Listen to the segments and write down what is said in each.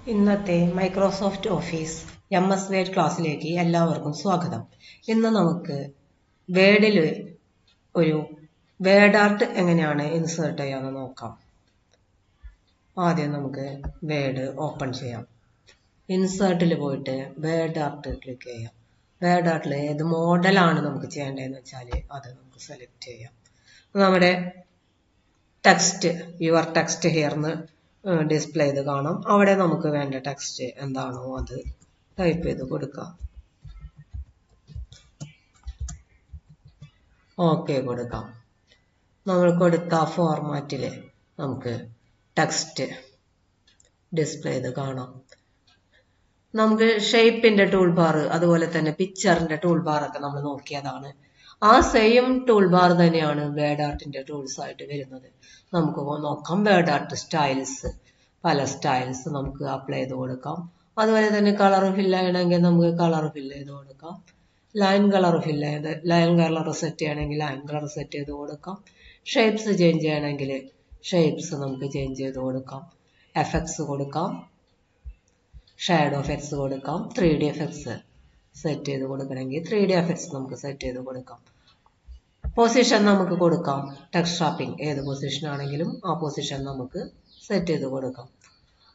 ഇന്നത്തെ Microsoft office MS word ക്ലാസ്സിലേക്ക് എല്ലാവർക്കും സ്വാഗതം. ഇന്ന് നമുക്ക് വേഡിൽ ഒരു വേഡ് ആർട്ട് എങ്ങനെയാണ് ഇൻസേർട്ട് ചെയ്യാമെന്ന് നോക്കാം. ആദ്യം നമുക്ക് വേഡ് ഓപ്പൺ ചെയ്യാം. ഇൻസേർട്ടിൽ പോയിട്ട് വേഡ് ആർട്ട് ക്ലിക്ക് ചെയ്യാം. വേഡ് ആർട്ടിൽ ഏത് മോഡലാണ് നമുക്ക് ചെയ്യേണ്ടതെന്ന് വെച്ചാൽ അത് നമുക്ക് സെലക്ട് ചെയ്യാം. നമ്മുടെ ടെക്സ്റ്റ് യുവർ ടെക്സ്റ്റ് ഹിയർന്ന് ഡിസ്പ്ലേ ചെയ്ത് കാണാം. അവിടെ നമുക്ക് വേണ്ട ടെക്സ്റ്റ് എന്താണോ അത് ടൈപ്പ് ചെയ്ത് കൊടുക്കാം. ഓക്കെ കൊടുക്കാം. നമ്മൾ കൊടുത്ത ഫോർമാറ്റിൽ നമുക്ക് ടെക്സ്റ്റ് ഡിസ്പ്ലേ ചെയ്ത് കാണാം. നമുക്ക് ഷേപ്പിന്റെ ടൂൾ ബാർ അതുപോലെ തന്നെ പിക്ചറിന്റെ ടൂൾ ബാർ ഒക്കെ നമ്മൾ നോക്കിയതാണ്. ആ സെയിം ടൂൾ ബാർ തന്നെയാണ് വേഡ് ആർട്ടിന്റെ ടൂൾസ് ആയിട്ട് വരുന്നത്. നമുക്ക് നോക്കാം. വേഡ് ആർട്ട് സ്റ്റൈൽസ്, പല സ്റ്റൈൽസ് നമുക്ക് അപ്ലൈ ചെയ്ത് കൊടുക്കാം. അതുപോലെ തന്നെ കളർ ഫില്ല് ചെയ്യണമെങ്കിൽ നമുക്ക് കളർ ഫില്ല് ചെയ്ത് കൊടുക്കാം. ലൈൻ കളർ സെറ്റ് ചെയ്യണമെങ്കിൽ ലൈൻ കളർ സെറ്റ് ചെയ്ത് കൊടുക്കാം. ഷേപ്സ് ചേഞ്ച് ചെയ്യണമെങ്കിൽ ഷേപ്സ് നമുക്ക് ചേഞ്ച് ചെയ്ത് കൊടുക്കാം. എഫക്ട്സ് കൊടുക്കാം, ഷാഡോ എഫക്ട്സ് കൊടുക്കാം. 3D എഫക്ട്സ് സെറ്റ് ചെയ്ത് കൊടുക്കണമെങ്കിൽ 3D എഫക്ട്സ് നമുക്ക് സെറ്റ് ചെയ്ത് കൊടുക്കാം. പൊസിഷൻ നമുക്ക് കൊടുക്കാം. ടെക്സ്റ്റ് റാപ്പിംഗ് ഏത് പൊസിഷൻ ആണെങ്കിലും ആ പൊസിഷൻ നമുക്ക് സെറ്റ് ചെയ്ത് കൊടുക്കാം.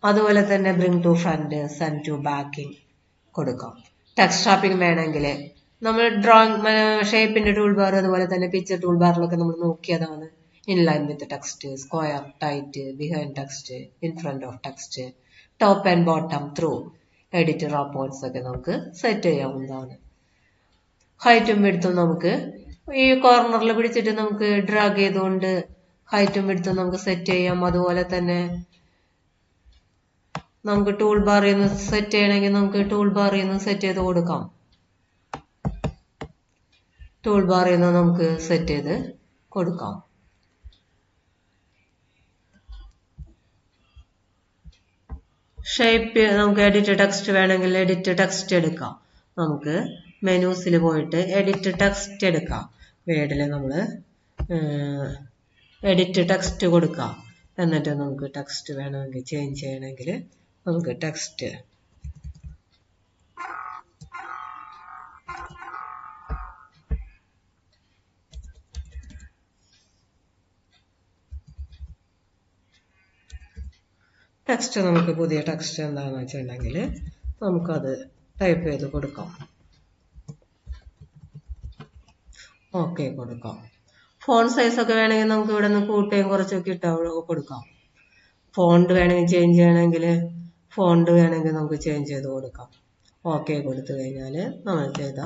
അതുപോലെ തന്നെ bring to front, send to backing കൊടുക്കാം. ടെക്സ്റ്റ് റാപ്പിംഗ് വേണമെങ്കിൽ നമ്മൾ ഡ്രോയിങ് ഷേപ്പിന്റെ ടൂൾ ബാർ അതുപോലെ തന്നെ പിക്ചർ ടൂൾ ബാറിലൊക്കെ നമ്മൾ നോക്കിയതാണ്. Inline with text, square, tight, behind text, in front of text, top and bottom, through, edit wrap points ഒക്കെ നമുക്ക് സെറ്റ് ചെയ്യാവുന്നതാണ്. ഹൈറ്റും വിഡ്ത്തും നമുക്ക് ഈ കോർണറിൽ പിടിച്ചിട്ട് നമുക്ക് ഡ്രാഗ് ചെയ്തുകൊണ്ട് ഹൈറ്റും വിഡ്ത്തും നമുക്ക് സെറ്റ് ചെയ്യാം. അതുപോലെ തന്നെ നമുക്ക് ടൂൾ ബാറിൽ നിന്ന് സെറ്റ് ചെയ്യണമെങ്കിൽ നമുക്ക് ടൂൾ ബാറിൽ നിന്ന് സെറ്റ് ചെയ്ത് കൊടുക്കാം. ടൂൾ ബാറിൽ നിന്ന് നമുക്ക് സെറ്റ് ചെയ്ത് കൊടുക്കാം. ഷേപ്പ് നമുക്ക് എഡിറ്റ് ടെക്സ്റ്റ് വേണമെങ്കിൽ എഡിറ്റ് ടെക്സ്റ്റ് എടുക്കാം. നമുക്ക് മെനൂസിൽ പോയിട്ട് എഡിറ്റ് ടെക്സ്റ്റ് എടുക്കാം. വേഡിൽ നമ്മൾ എഡിറ്റ് ടെക്സ്റ്റ് കൊടുക്കാം. എന്നിട്ട് നമുക്ക് ടെക്സ്റ്റ് വേണമെങ്കിൽ ചേഞ്ച് ചെയ്യണമെങ്കിൽ നമുക്ക് ടെക്സ്റ്റ് നമുക്ക് പുതിയ ടെക്സ്റ്റ് എന്താണെന്ന് വെച്ചിട്ടുണ്ടെങ്കിൽ നമുക്കത് ടൈപ്പ് ചെയ്ത് കൊടുക്കാം. ഓക്കെ കൊടുക്കാം. ഫോണ്ട് സൈസ് ഒക്കെ വേണമെങ്കിൽ നമുക്ക് ഇവിടെ നിന്ന് കൂട്ടുകയും കുറച്ചൊക്കെ ഇട്ട് കൊടുക്കാം. ഫോണ്ട് വേണമെങ്കിൽ ചേഞ്ച് ചെയ്യണമെങ്കിൽ ഫോണ്ട് വേണമെങ്കിൽ നമുക്ക് ചേഞ്ച് ചെയ്ത് കൊടുക്കാം. ഓക്കെ കൊടുത്തു കഴിഞ്ഞാൽ നമ്മൾ ചെയ്ത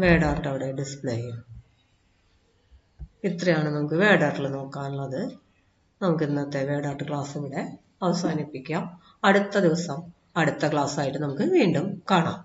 വേഡ് ആർട്ട് അവിടെ ഡിസ്പ്ലേ ചെയ്യും. ഇത്രയാണ് നമുക്ക് വേഡ് ആർട്ടിൽ നോക്കാനുള്ളത്. നമുക്ക് ഇന്നത്തെ വേഡ് ആർട്ട് ക്ലാസ് ഇവിടെ അവസാനിപ്പിക്കാം. അടുത്ത ദിവസം അടുത്ത ക്ലാസ് ആയിട്ട് നമുക്ക് വീണ്ടും കാണാം.